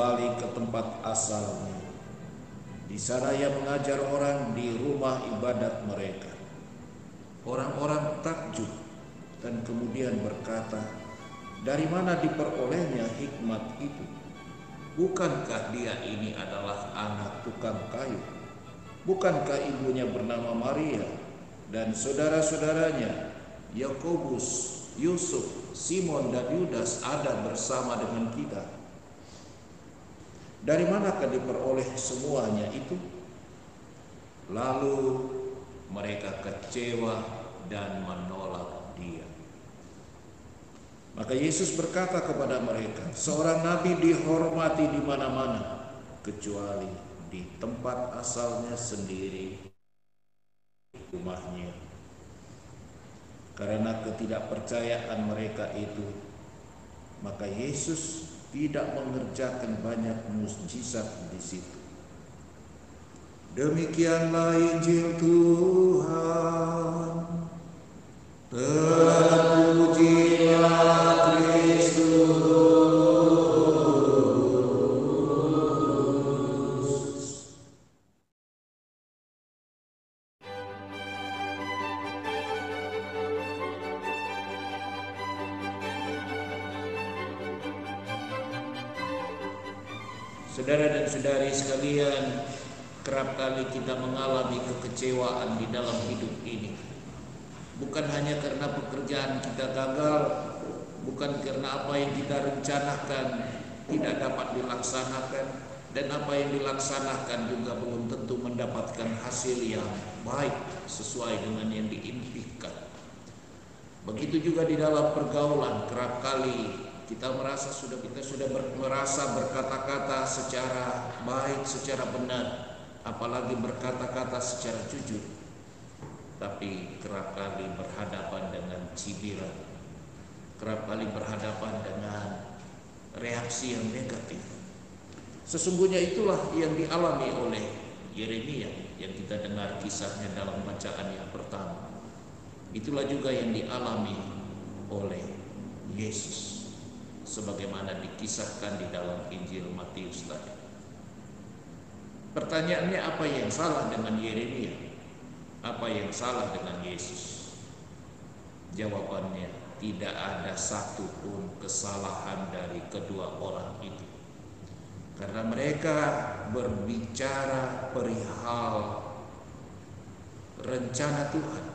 kembali ke tempat asalnya. Di sana ia mengajar orang di rumah ibadat mereka. Orang-orang takjub dan kemudian berkata, "Dari mana diperolehnya hikmat itu? Bukankah dia ini adalah anak tukang kayu? Bukankah ibunya bernama Maria dan saudara-saudaranya Yakobus, Yusuf, Simon dan Yudas ada bersama dengan kita? Dari manakah diperoleh semuanya itu?" Lalu mereka kecewa dan menolak dia. Maka Yesus berkata kepada mereka, "Seorang nabi dihormati di mana-mana, kecuali di tempat asalnya sendiri, rumahnya." Karena ketidakpercayaan mereka itu, maka Yesus tidak mengerjakan banyak mukjizat di situ. Demikianlah Injil Tuhan. Terpujilah Kristus. Saudara dan saudari sekalian, kerap kali kita mengalami kekecewaan di dalam hidup ini. Bukan hanya karena pekerjaan kita gagal, bukan karena apa yang kita rencanakan tidak dapat dilaksanakan, dan apa yang dilaksanakan juga belum tentu mendapatkan hasil yang baik sesuai dengan yang diimpikan. Begitu juga di dalam pergaulan, kerap kali kita merasa merasa berkata-kata secara baik, secara benar, apalagi berkata-kata secara jujur, tapi kerap kali berhadapan dengan cibiran, kerap kali berhadapan dengan reaksi yang negatif. Sesungguhnya itulah yang dialami oleh Yeremia yang kita dengar kisahnya dalam bacaan yang pertama. Itulah juga yang dialami oleh Yesus, sebagaimana dikisahkan di dalam Injil Matius tadi. Pertanyaannya, apa yang salah dengan Yeremia? Apa yang salah dengan Yesus? Jawabannya, tidak ada satu pun kesalahan dari kedua orang itu. Karena mereka berbicara perihal rencana Tuhan.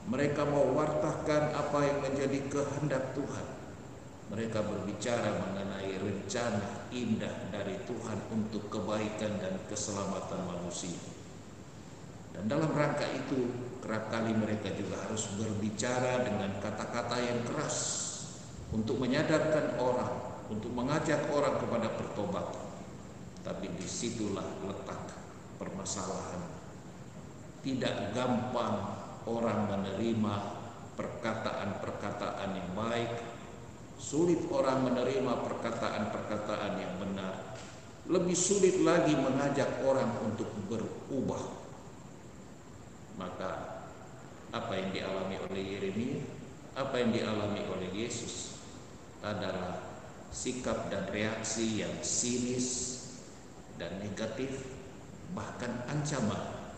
Mereka mewartakan apa yang menjadi kehendak Tuhan. Mereka berbicara mengenai rencana indah dari Tuhan untuk kebaikan dan keselamatan manusia. Dan dalam rangka itu, kerap kali mereka juga harus berbicara dengan kata-kata yang keras untuk menyadarkan orang, untuk mengajak orang kepada pertobatan. Tapi disitulah letak permasalahan. Tidak gampang orang menerima perkataan-perkataan yang baik. Sulit orang menerima perkataan-perkataan yang benar. Lebih sulit lagi mengajak orang untuk berubah. Maka apa yang dialami oleh Yeremia, apa yang dialami oleh Yesus adalah sikap dan reaksi yang sinis dan negatif, bahkan ancaman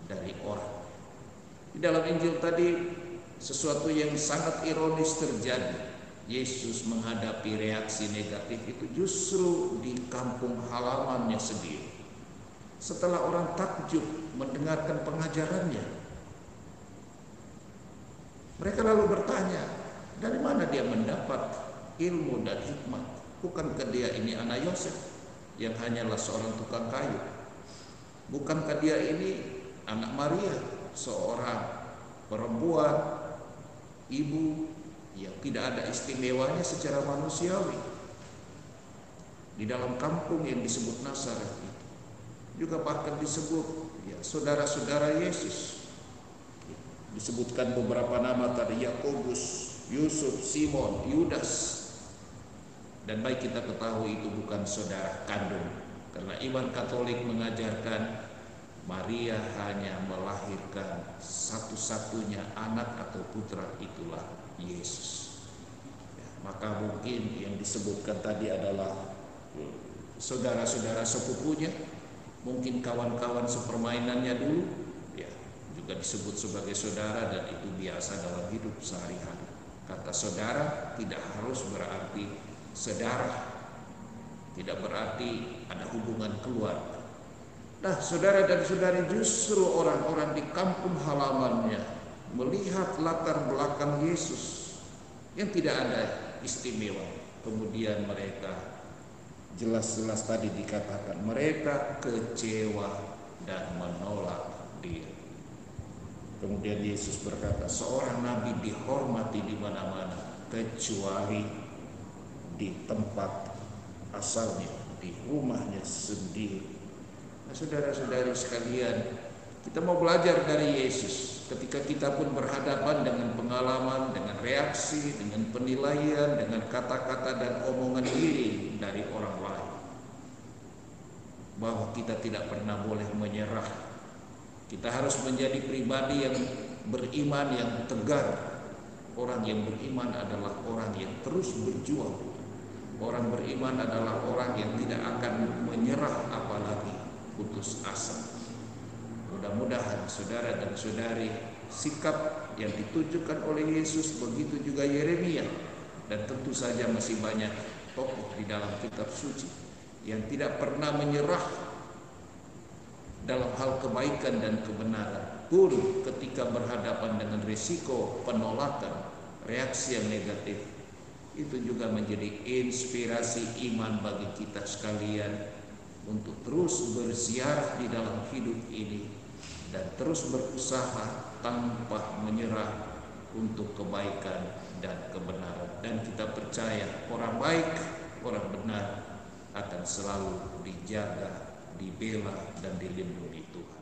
dari orang. Di dalam Injil tadi sesuatu yang sangat ironis terjadi. Yesus menghadapi reaksi negatif itu justru di kampung halamannya sendiri. Setelah orang takjub mendengarkan pengajarannya, mereka lalu bertanya, dari mana dia mendapat ilmu dan hikmat? Bukankah dia ini anak Yosef yang hanyalah seorang tukang kayu? Bukankah dia ini anak Maria, seorang perempuan, ibu yang tidak ada istimewanya secara manusiawi di dalam kampung yang disebut Nazaret? Juga bahkan disebut saudara-saudara Yesus. Disebutkan beberapa nama tadi, Yakobus, Yusuf, Simon, Yudas. Dan baik kita ketahui itu bukan saudara kandung, karena iman Katolik mengajarkan Maria hanya melahirkan satu-satunya anak atau putra, itulah Yesus. Maka mungkin yang disebutkan tadi adalah saudara-saudara sepupunya, mungkin kawan-kawan sepermainannya dulu, ya juga disebut sebagai saudara, dan itu biasa dalam hidup sehari-hari. Kata saudara tidak harus berarti sedarah, tidak berarti ada hubungan keluarga. Nah, saudara dan saudari, justru orang-orang di kampung halamannya melihat latar belakang Yesus yang tidak ada istimewa. Kemudian mereka, jelas-jelas tadi dikatakan, mereka kecewa dan menolak Dia. Kemudian Yesus berkata, seorang nabi dihormati di mana-mana kecuali di tempat asalnya, di rumahnya sendiri. Nah, saudara-saudari sekalian, kita mau belajar dari Yesus. Ketika kita pun berhadapan dengan pengalaman, dengan reaksi, dengan penilaian, dengan kata-kata dan omongan diri dari orang lain, bahwa kita tidak pernah boleh menyerah. Kita harus menjadi pribadi yang beriman, yang tegar. Orang yang beriman adalah orang yang terus berjuang. Orang beriman adalah orang yang tidak akan menyerah, apalagi putus asa. Mudah-mudahan saudara dan saudari, sikap yang ditunjukkan oleh Yesus, begitu juga Yeremia, dan tentu saja masih banyak tokoh di dalam kitab suci yang tidak pernah menyerah dalam hal kebaikan dan kebenaran, pun ketika berhadapan dengan risiko penolakan, reaksi yang negatif, itu juga menjadi inspirasi iman bagi kita sekalian untuk terus berziarah di dalam hidup ini dan terus berusaha tanpa menyerah untuk kebaikan dan kebenaran. Dan kita percaya orang baik, orang benar akan selalu dijaga, dibela dan dilindungi Tuhan.